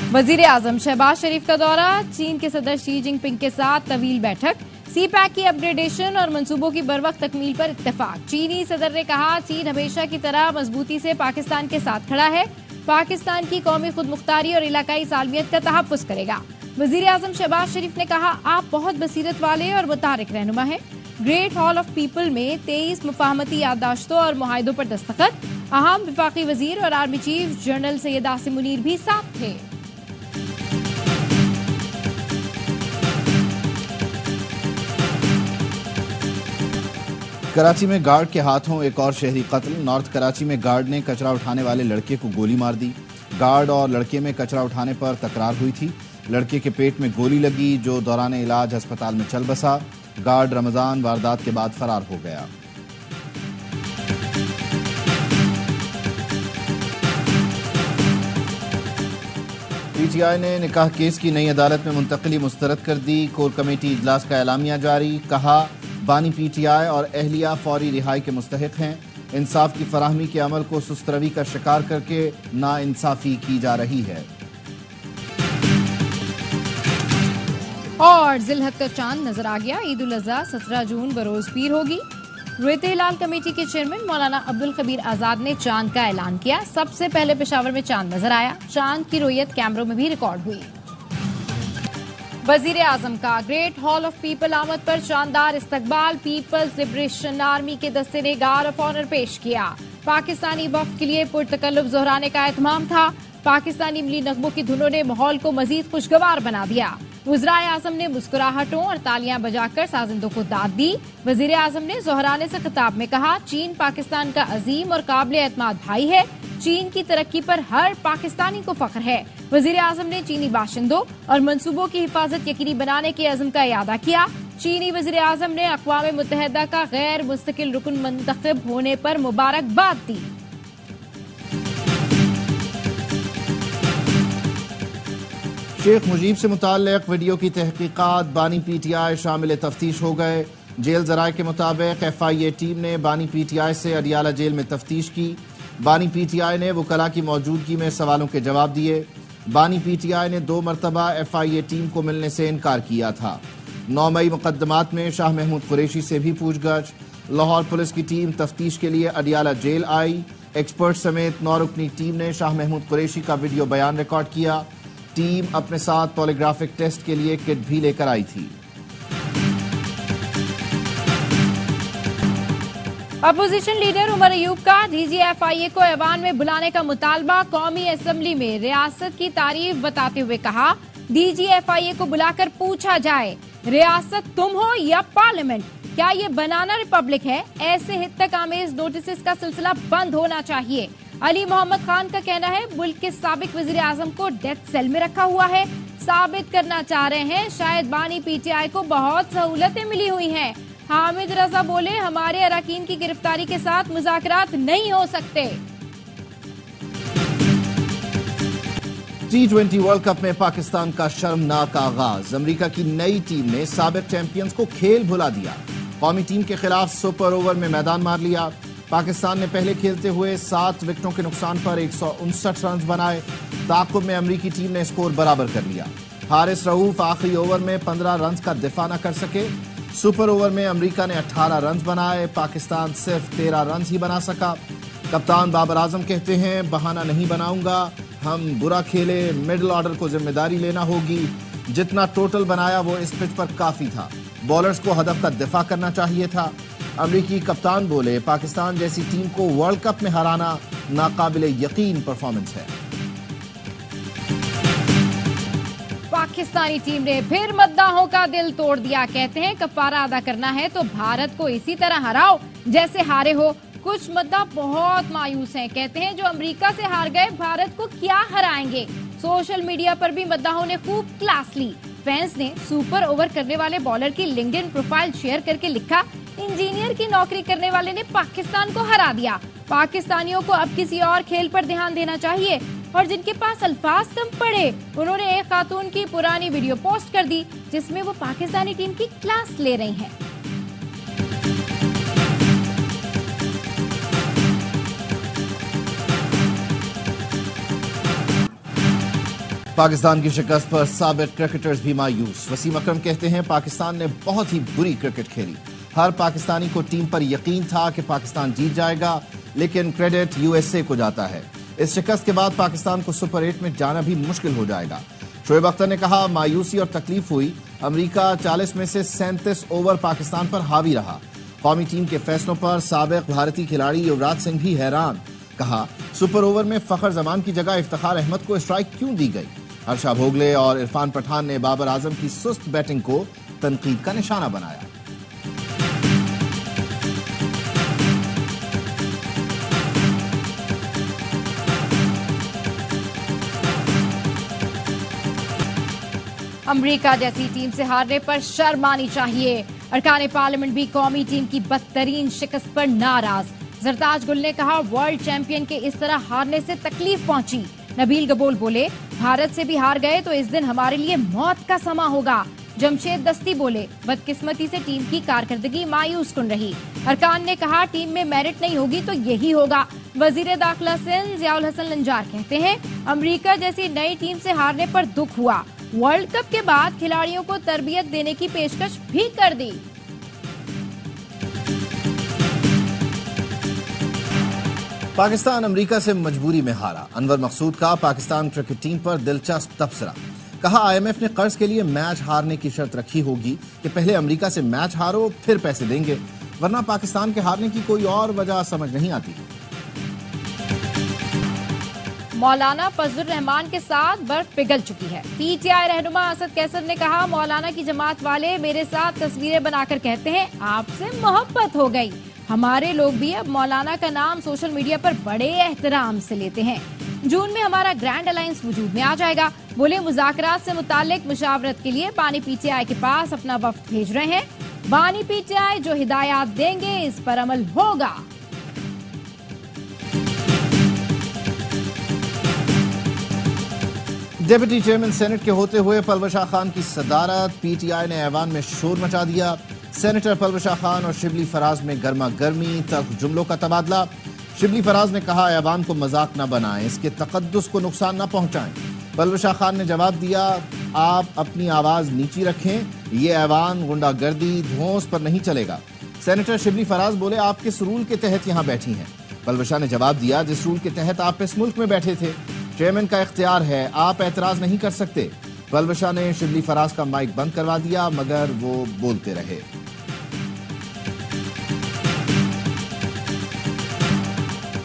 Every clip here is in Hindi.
वजीर आजम शहबाज शरीफ का दौरा, चीन के सदर शी जिनपिंग के साथ तवील बैठक, सी पैक की अपग्रेडेशन और मंसूबों की बरवक्त तकमील पर इत्तेफाक। चीनी सदर ने कहा, चीन हमेशा की तरह मजबूती से पाकिस्तान के साथ खड़ा है, पाकिस्तान की कौमी खुद मुख्तारी और इलाकाई सालमियत का तहफ़्फ़ुज़ करेगा। वजीर आजम शहबाज शरीफ ने कहा, आप बहुत बसीरत वाले और मुतारिक रहनुमा हैं। ग्रेट हॉल ऑफ पीपल में 23 मुफाहमती याददाश्तों और मुआहिदों पर दस्तखत। अहम विफाकी वजीर और army chief general Syed Asim Munir भी साथ थे। कराची में गार्ड के हाथों एक और शहरी कत्ल। नॉर्थ कराची में गार्ड ने कचरा उठाने वाले लड़के को गोली मार दी। गार्ड और लड़के में कचरा उठाने पर तकरार हुई थी। लड़के के पेट में गोली लगी, जो दौरान इलाज अस्पताल में चल बसा। गार्ड रमजान वारदात के बाद फरार हो गया। पीटीआई ने निकाह केस की नई अदालत में मुंतकली मुस्तरद कर दी। कोर कमेटी इजलास का एलामिया जारी। कहा, बानी पीटीआई और अहलिया फौरी रिहाई के मुस्तहिक हैं। इंसाफ की फराहमी के अमल को सुस्तरवी का शिकार करके नाइंसाफी की जा रही है। और जिलहद का चांद नजर आ गया। ईद उल अज़हा 17 जून बरोज पीर होगी। रुयत हिलाल कमेटी के चेयरमैन मौलाना अब्दुल खबीर आजाद ने चांद का ऐलान किया। सबसे पहले पेशावर में चांद नजर आया। चांद की रुयत कैमरों में भी रिकॉर्ड हुई। वजीर आजम का ग्रेट हॉल ऑफ पीपल आमद पर शानदार इस्तकबाल। पीपल्स लिबरेशन आर्मी के दस्ते ने गार्ड ऑफ ऑनर पेश किया। पाकिस्तानी वफ्द के लिए पुरतकल्लुफ ज़ोहराने का एहतमाम था। पाकिस्तानी मिली नगमों की धुनों ने माहौल को मजीद खुशगवार बना दिया। वज़राए आज़म ने मुस्कुराहटों और तालियां बजाकर साजिंदों को दाद दी। वजीर आजम ने ज़ोहराने से खिताब में कहा, चीन पाकिस्तान का अजीम और काबिल एतमाद भाई है। चीन की तरक्की पर हर पाकिस्तानी को फख्र है। वजीर आजम ने चीनी बाशिंदों और मंसूबों की हिफाजत यकीनी बनाने के अज़्म का इयादा किया। चीनी वजीर आजम ने अक़वाम मुत्तहिदा का गैर मुस्तकिल रुकन मुंतखब होने पर मुबारकबाद दी। शेख मुजीब से मुताल्लिक वीडियो की तहकीकात बानी पीटीआई शामिल तफ्तीश हो गए। जेल जराये के मुताबिक FIA टीम ने बानी पीटीआई से अडियाला जेल में तफ्तीश की। बानी पीटीआई ने वकला की मौजूदगी में सवालों के जवाब दिए। बानी पीटीआई ने 2 मरतबा FIA टीम को मिलने से इनकार किया था। 9 मई मुकदमात में शाह महमूद कुरैशी से भी पूछगछ। लाहौर पुलिस की टीम तफ्तीश के लिए अडियाला जेल आई। एक्सपर्ट समेत 9 रुकनी टीम ने शाह महमूद कुरैशी का वीडियो बयान रिकॉर्ड किया। टीम अपने साथ पॉलीग्राफिक टेस्ट के लिए किट भी लेकर आई थी। अपोजिशन लीडर उमर अयूब का DGFIA को ऐवान में बुलाने का मुतालबा। कौमी असेंबली में रियासत की तारीफ बताते हुए कहा, DGFIA को बुलाकर पूछा जाए, रियासत तुम हो या पार्लियामेंट? क्या ये बनाना रिपब्लिक है? ऐसे हितक आमेज नोटिस का सिलसिला बंद होना चाहिए। अली मोहम्मद खान का कहना है, मुल्क के साबिक वजीर आजम को डेथ सेल में रखा हुआ है। साबित करना चाह रहे हैं शायद बानी पीटीआई को बहुत सहूलतें मिली हुई हैं। हामिद रजा बोले, हमारे अरकान की गिरफ्तारी के साथ मुज़ाकरात नहीं हो सकते। T20 वर्ल्ड कप में पाकिस्तान का शर्मनाक आगाज। अमेरिका की नई टीम ने साबिक चैंपियंस को खेल भुला दिया। कौमी टीम के खिलाफ सुपर ओवर में मैदान मार लिया। पाकिस्तान ने पहले खेलते हुए 7 विकेटों के नुकसान पर 159 रन बनाए। ताक़ुब में अमेरिकी टीम ने स्कोर बराबर कर लिया। हारिस रऊफ आखिरी ओवर में 15 रन का दिफा न कर सके। सुपर ओवर में अमेरिका ने 18 रन बनाए। पाकिस्तान सिर्फ 13 रन ही बना सका। कप्तान बाबर आजम कहते हैं, बहाना नहीं बनाऊंगा, हम बुरा खेले, मिडिल ऑर्डर को जिम्मेदारी लेना होगी। जितना टोटल बनाया वो इस पिच पर काफी था। बॉलर्स को हदफ का दिफा करना चाहिए था। अमेरिकी कप्तान बोले, पाकिस्तान जैसी टीम को वर्ल्ड कप में हराना नाकाबिले यकीन परफॉर्मेंस है। पाकिस्तानी टीम ने फिर मद्दाहों का दिल तोड़ दिया। कहते हैं, कफारा अदा करना है तो भारत को इसी तरह हराओ जैसे हारे हो। कुछ मद्दा बहुत मायूस हैं। कहते हैं, जो अमेरिका से हार गए भारत को क्या हराएंगे। सोशल मीडिया पर भी मद्दाहों ने खूब क्लास ली। फैंस ने सुपर ओवर करने वाले बॉलर की लिंक्डइन प्रोफाइल शेयर करके लिखा, इंजीनियर की नौकरी करने वाले ने पाकिस्तान को हरा दिया। पाकिस्तानियों को अब किसी और खेल पर ध्यान देना चाहिए। और जिनके पास अल्फाज कम पड़े, उन्होंने एक खातून की पुरानी वीडियो पोस्ट कर दी जिसमें वो पाकिस्तानी टीम की क्लास ले रही हैं। पाकिस्तान की शिकस्त पर साबिक क्रिकेटर्स भी मायूस। वसीम अकरम कहते हैं पाकिस्तान ने बहुत ही बुरी क्रिकेट खेली। हर पाकिस्तानी को टीम पर यकीन था कि पाकिस्तान जीत जाएगा, लेकिन क्रेडिट यूएसए को जाता है। इस शिकस्त के बाद पाकिस्तान को सुपर 8 में जाना भी मुश्किल हो जाएगा। शोएब अख्तर ने कहा मायूसी और तकलीफ हुई। अमेरिका 40 में से 37 ओवर पाकिस्तान पर हावी रहा। कौमी टीम के फैसलों पर साबिक भारतीय खिलाड़ी युवराज सिंह भी हैरान। कहा सुपर ओवर में फखर जमान की जगह इफ्तिखार अहमद को स्ट्राइक क्यों दी गई। हर्षा भोगले और इरफान पठान ने बाबर आजम की सुस्त बैटिंग को तनकीद का निशाना बनाया। अमेरिका जैसी टीम से हारने पर शर्म आनी चाहिए। अरकान पार्लियामेंट भी कौमी टीम की बदतरीन शिकस्त पर नाराज। जरताज गुल ने कहा वर्ल्ड चैंपियन के इस तरह हारने से तकलीफ पहुंची। नबील गबोल बोले भारत से भी हार गए तो इस दिन हमारे लिए मौत का समा होगा। जमशेद दस्ती बोले बदकिस्मती से टीम की कारकर्दगी मायूस कुन रही। अरकान ने कहा टीम में मेरिट नहीं होगी तो यही होगा। वजीर दाखिला सिंध ज़ियाउल हसन लंजार कहते हैं अमेरिका जैसी नई टीम से हारने पर दुख हुआ। वर्ल्ड कप के बाद खिलाड़ियों को तरबियत देने की पेशकश भी कर दी। पाकिस्तान अमेरिका से मजबूरी में हारा। अनवर मकसूद का पाकिस्तान क्रिकेट टीम पर दिलचस्प तबसरा। कहा आईएमएफ ने कर्ज के लिए मैच हारने की शर्त रखी होगी कि पहले अमेरिका से मैच हारो फिर पैसे देंगे, वरना पाकिस्तान के हारने की कोई और वजह समझ नहीं आती। मौलाना फजलुर रहमान के साथ बर्फ पिघल चुकी है। पीटीआई रहनुमा असद कैसर ने कहा मौलाना की जमात वाले मेरे साथ तस्वीरें बनाकर कहते हैं आपसे मोहब्बत हो गई। हमारे लोग भी अब मौलाना का नाम सोशल मीडिया पर बड़े एहतराम से लेते हैं। जून में हमारा ग्रैंड अलायंस वजूद में आ जाएगा। बोले मुज़ाकरात से मुतालिक मुशावरत के लिए बानी पीटीआई के पास अपना वफ्द भेज रहे हैं। बानी पीटीआई जो हिदायत देंगे इस पर अमल होगा। डिप्टी चेयरमैन सेनेट के होते हुए पलवश शाह खान की सदारत। पीटीआई ने ऐवान में शोर मचा दिया। सेनेटर पलवश शाह खान और शिबली फराज में गर्मा गर्मी, तल्ख जुमलों का तबादला। शिबली फराज ने कहा ऐवान को मजाक न बनाएं, इसके तकद्दुस को नुकसान न पहुंचाएं। पलवश शाह खान ने जवाब दिया आप अपनी आवाज नीची रखें, ये ऐवान गुंडागर्दी धौंस पर नहीं चलेगा। सेनेटर शिबली फराज बोले आप किस रूल के तहत यहाँ बैठी हैं। पलवश शाह ने जवाब दिया जिस रूल के तहत आप इस मुल्क में बैठे थे। चेयरमैन का इख्तियार है, आप एतराज नहीं कर सकते। पलवश शाह ने शिबली फराज का माइक बंद करवा दिया मगर वो बोलते रहे।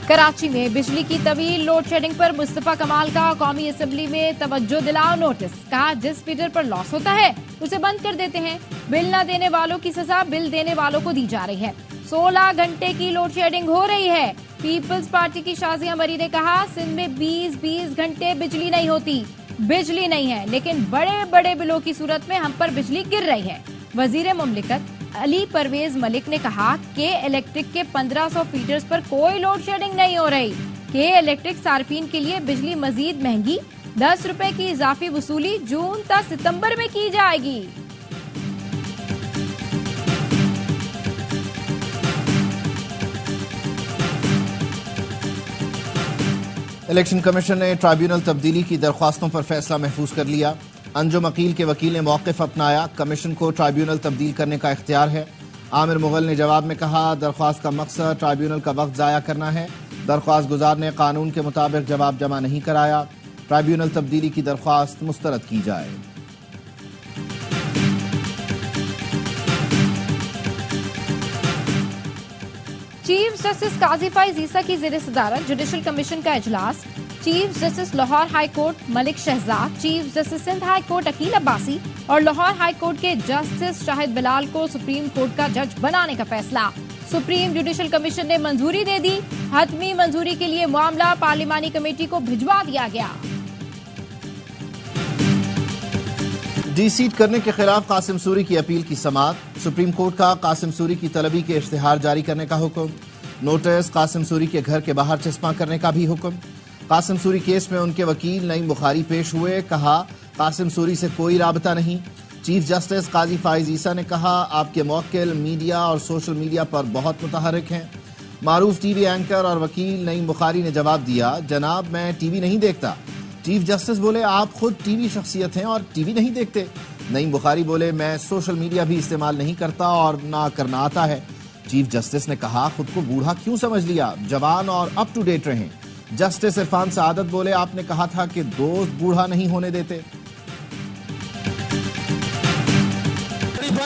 कराची में बिजली की तवील लोड शेडिंग पर मुस्तफा कमाल का कौमी असेंबली में तवज्जो दिलाओ नोटिस। कहा जिस फीडर पर लॉस होता है उसे बंद कर देते हैं। बिल न देने वालों की सजा बिल देने वालों को दी जा रही है। 16 घंटे की लोड शेडिंग हो रही है। पीपल्स पार्टी की शाजिया मरी ने कहा सिंध में 20-20 घंटे बिजली नहीं होती। बिजली नहीं है लेकिन बड़े बड़े बिलों की सूरत में हम पर बिजली गिर रही है। वजीर मुमलिकत अली परवेज मलिक ने कहा के इलेक्ट्रिक के 1500 फीडर्स पर कोई लोड शेडिंग नहीं हो रही। के इलेक्ट्रिक सार्फिन के लिए बिजली मजीद महंगी, 10 रुपए की इजाफी वसूली जून तक सितंबर में की जाएगी। इलेक्शन कमीशन ने ट्राइब्यूनल तब्दीली की दरख्वास्तों पर फैसला महफूज कर लिया। अंजुम अकील के वकील ने मौक़िफ़ अपनाया, कमीशन को ट्राइब्यूनल तब्दील करने का इख्तियार है। आमिर मुगल ने जवाब में कहा दरख्वास्त का मकसद ट्राइब्यूनल का वक्त ज़ाया करना है। दरख्वास्त गुजार ने कानून के मुताबिक जवाब जमा नहीं कराया। ट्राइब्यूनल तब्दीली की दरख्वास्त मुस्तरद की जाए। चीफ जस्टिस काजी फाइज ईसा की ज़ेर सदारत जुडिशल कमीशन का इजलास। Chief justice Lahore high court Malik Shahzad, chief justice Sindh high court Aqeel Abbasi और लाहौर हाई कोर्ट के जस्टिस शाहिद बिलाल को सुप्रीम कोर्ट का जज बनाने का फैसला। सुप्रीम जुडिशल कमीशन ने मंजूरी दे दी। हतमी मंजूरी के लिए मामला पार्लिमानी कमेटी को भिजवा दिया गया। डीसीट करने के खिलाफ कासिम सूरी की अपील की समाअत। सुप्रीम कोर्ट का कासिम सूरी की तलबी के इश्तिहार जारी करने का हुक्म। नोटिस कासिम सूरी के घर के बाहर चस्पा करने का भी हुक्म। कासिम सूरी केस में उनके वकील नईम बुखारी पेश हुए। कहा कासिम सूरी से कोई राबता नहीं। चीफ जस्टिस काजी फाइज ईसा ने कहा आपके मौक्किल मीडिया और सोशल मीडिया पर बहुत मुतहर्रिक हैं। मारूफ टीवी एंकर और वकील नईम बुखारी ने जवाब दिया जनाब मैं टीवी नहीं देखता। चीफ जस्टिस बोले आप खुद टीवी शख्सियत हैं और टीवी नहीं देखते। नईम बुखारी बोले मैं सोशल मीडिया भी इस्तेमाल नहीं करता और ना करना आता है। चीफ जस्टिस ने कहा खुद को बूढ़ा क्यों समझ लिया, जवान और अप टू डेट रहें। जस्टिस इरफान सआदत बोले आपने कहा था कि दोस्त बूढ़ा नहीं होने देते।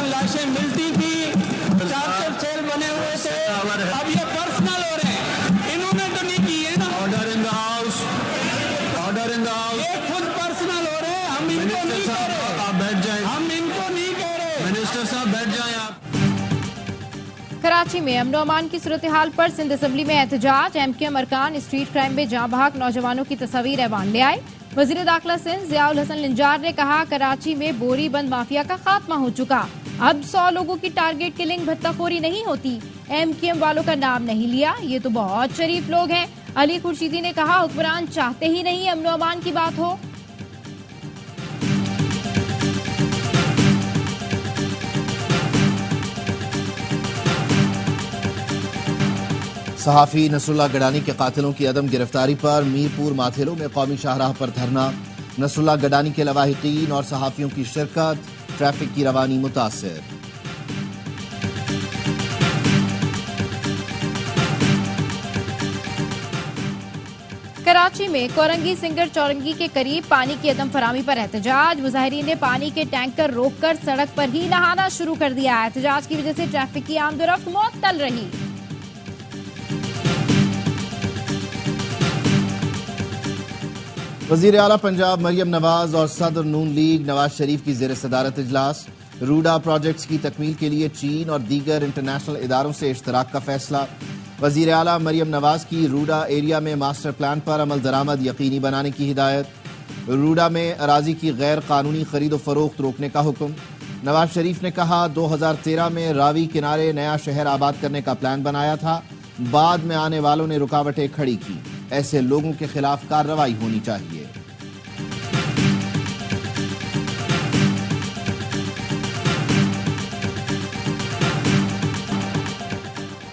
लाशें मिलती थी, 4 सेल बने हुए थे, अब ये पर्सनल हो रहे हैं। इन्होंने तो नहीं की है ना। Order in the house, order in the house. ये खुद पर्सनल हो रहे हैं, हम इनको नहीं कह रहे। आप बैठ जाएं, हम इनको नहीं कह रहे। मिनिस्टर साहब बैठ जाएं आप। कराची में अमन अमान की सूरत हाल पर सिंध असेंबली में एहतजाज। एमक्यूएम अरकान स्ट्रीट क्राइम में जाँ बहक नौजवानों की तस्वीर ऐवान ले आए। वजीर दाखिला सिंध ज़ियाउल हसन लिंजार ने कहा कराची में बोरी बंद माफिया का खात्मा हो चुका, अब 100 लोगों की टारगेट किलिंग भत्ताखोरी नहीं होती। एमक्यूएम वालों का नाम नहीं लिया, ये तो बहुत शरीफ लोग हैं। अली खुर्शीदी ने कहा हुक्मरान चाहते ही नहीं अमन अमान की बात हो। सहाफी नसरुल्लाह गडानी के कातिलों की अदम गिरफ्तारी पर मीरपुर माथेरो में कौमी शाहराह पर धरना। नसरुल्लाह गडानी के लवाहिकीन और सहाफियों की शिरकत, ट्रैफिक की रवानी मुतासिर। कराची में कोरंगी सिंगर चौरंगी के करीब पानी की अदम फरामी पर एहतजाज। मुजाहिरीन ने पानी के टैंकर रोककर सड़क पर ही नहाना शुरू कर दिया। एहतजाज की वजह से ट्रैफिक की आमदोरफ्त मुअत्तल रही। वजीर आला पंजाब मरियम नवाज और सदर नून लीग नवाज शरीफ की जेर सदारत इजलास। रूडा प्रोजेक्ट्स की तकमील के लिए चीन और दीगर इंटरनेशनल इदारों से इश्तराक का फैसला। वजीर आला मरियम नवाज की रूडा एरिया में मास्टर प्लान पर अमल दरामद यकीनी बनाने की हिदायत। रूडा में अराजी की गैर कानूनी खरीदो फरोख्त रोकने का हुक्म। नवाज शरीफ ने कहा 2013 में रावी किनारे नया शहर आबाद करने का प्लान बनाया था, बाद में आने वालों ने रुकावटें खड़ी की, ऐसे लोगों के खिलाफ कार्रवाई होनी चाहिए।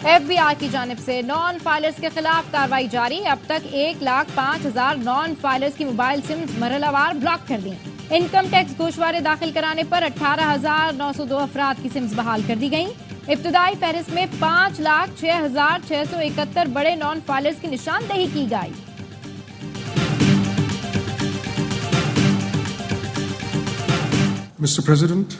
FBI की जानिब से नॉन फाइलर्स के खिलाफ कार्रवाई जारी। अब तक 1,05,000 नॉन फाइलर्स की मोबाइल सिम्स मरहलावार ब्लॉक कर दी। इनकम टैक्स गोशवारे दाखिल कराने पर 18,902 अफराद की सिम्स बहाल कर दी गई। इब्तदाई फहरिस्त में 5,06,671 बड़े नॉन फाइलर्स की निशानदेही की गई। Mr. President,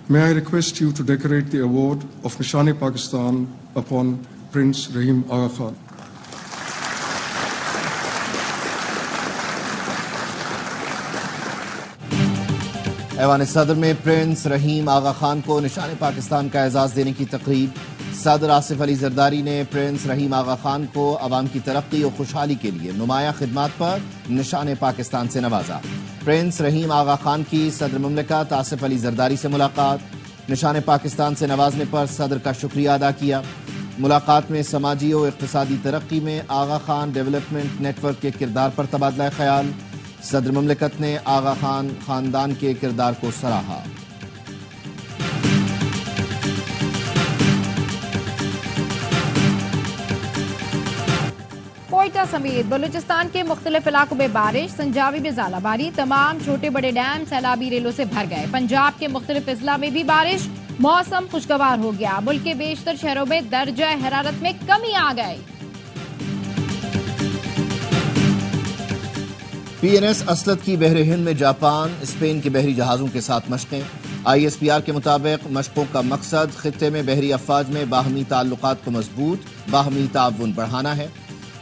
may I request you to decorate the award of Nishan-e-Pakistan upon Prince Rahim Aga Khan. ऐवान सदर में प्रिंस रहीम आगा खान को निशान पाकिस्तान का एजाज देने की तकरीब। सदर आसिफ अली जरदारी ने प्रिंस रहीम आगा खान को अवाम की तरक्की और खुशहाली के लिए नुमाया खिदमात पर निशान पाकिस्तान से नवाजा। प्रिंस रहीम आगा खान की सदर मुमलिकत आसिफ अली जरदारी से मुलाकात। निशान पाकिस्तान से नवाजने पर सदर का शुक्रिया अदा किया। मुलाकात में समाजी और इक़्तिसादी तरक्की में आगा खान डेवलपमेंट नेटवर्क के किरदार पर तबादला ख्याल। सदर मुमलिकत ने आगा खान खानदान के किरदार को सराहा। कोयटा समेत बलूचिस्तान के मुख्तलिफ इलाकों में बारिश। संजावी में ज़ालाबारी, तमाम छोटे बड़े डैम सैलाबी रेलों से भर गए। पंजाब के मुख्तलिफ अजला में भी बारिश, मौसम खुशगवार हो गया। मुल्क के बेशतर शहरों में दर्जा हरारत में कमी आ गई। PNS असलत की बहरे हिंद में जापान स्पेन के बहरी जहाजों के साथ मशकें। ISPR के मुताबिक मशकों का मकसद खित्ते में बहरी अफवाज में बाहमी ताल्लुकात को मजबूत, बाहमी ताउन बढ़ाना है।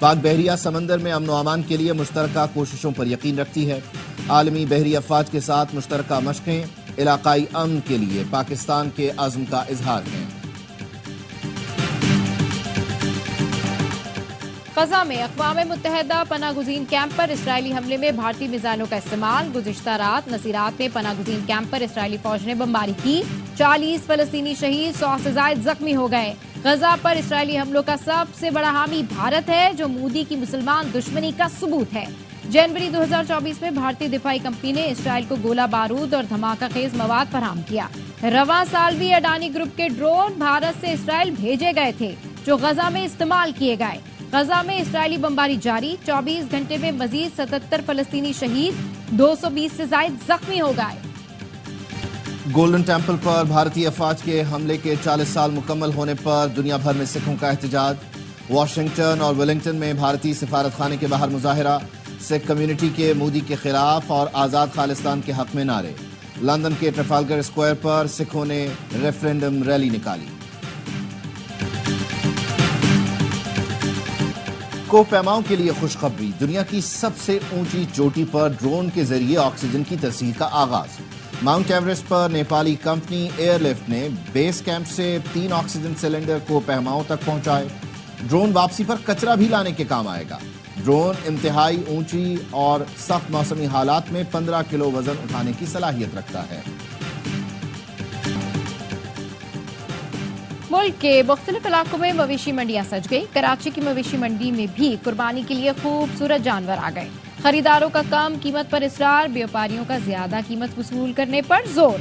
पाक बहरिया समंदर में अमन व अमान के लिए मुश्तरका कोशिशों पर यकीन रखती है। आलमी बहरी अफवाज के साथ मुश्तरका मशकें इलाकाई अमन के लिए पाकिस्तान के अज़्म का इजहार है। गजा में अक़वाम मुत्तहिदा पनागुज़ीन कैंप पर इसराइली हमले में भारतीय मिसाइलों का इस्तेमाल। गुज़िश्ता रात नसीरात में पनागुज़ीन कैंप पर इसराइली फौज ने बमबारी की। 40 फलस्तीनी शहीद, 100 से ज़ायद जख्मी हो गए। गजा पर इसराइली हमलों का सबसे बड़ा हामी भारत है, जो मोदी की मुसलमान दुश्मनी का सबूत है। जनवरी 2024 में भारतीय दिफाई कंपनी ने इसराइल को गोला बारूद और धमाका खेज मवाद फराहम किया। रवां साल भी अडानी ग्रुप के ड्रोन भारत से इसराइल भेजे गए थे, जो गजा में इस्तेमाल किए गए। गजा में इस्राएली बमबारी जारी, 24 घंटे में मजीद 77 फलस्तीनी शहीद, 220 से ज्यादा जख्मी हो गए। गोल्डन टेम्पल पर भारतीय अफवाज के हमले के 40 साल मुकम्मल होने पर दुनिया भर में सिखों का एहतजाज। वाशिंगटन और वेलिंगटन में भारतीय सिफारतखाने के बाहर मुजाहिरा, सिख कम्युनिटी के मोदी के खिलाफ और आजाद खालिस्तान के हक में नारे। लंदन के ट्रफालगर स्क्वायर पर सिखों ने रेफरेंडम रैली निकाली। कोपैमाओं के लिए खुशखबरी, दुनिया की सबसे ऊंची चोटी पर ड्रोन के जरिए ऑक्सीजन की तस्हीर का आगाज। माउंट एवरेस्ट पर नेपाली कंपनी एयरलिफ्ट ने बेस कैंप से 3 ऑक्सीजन सिलेंडर कोपैमाओं तक पहुंचाए। ड्रोन वापसी पर कचरा भी लाने के काम आएगा। ड्रोन इंतहाई ऊंची और सख्त मौसमी हालात में 15 किलो वजन उठाने की सलाहियत रखता है। मुल्क के मुख्तलिफ इलाकों में मवेशी मंडियां सज गई। कराची की मवेशी मंडी में भी कुर्बानी के लिए खूबसूरत जानवर आ गए। खरीदारों का कम कीमत पर इसरार, व्यापारियों का ज्यादा कीमत वसूल करने पर जोर।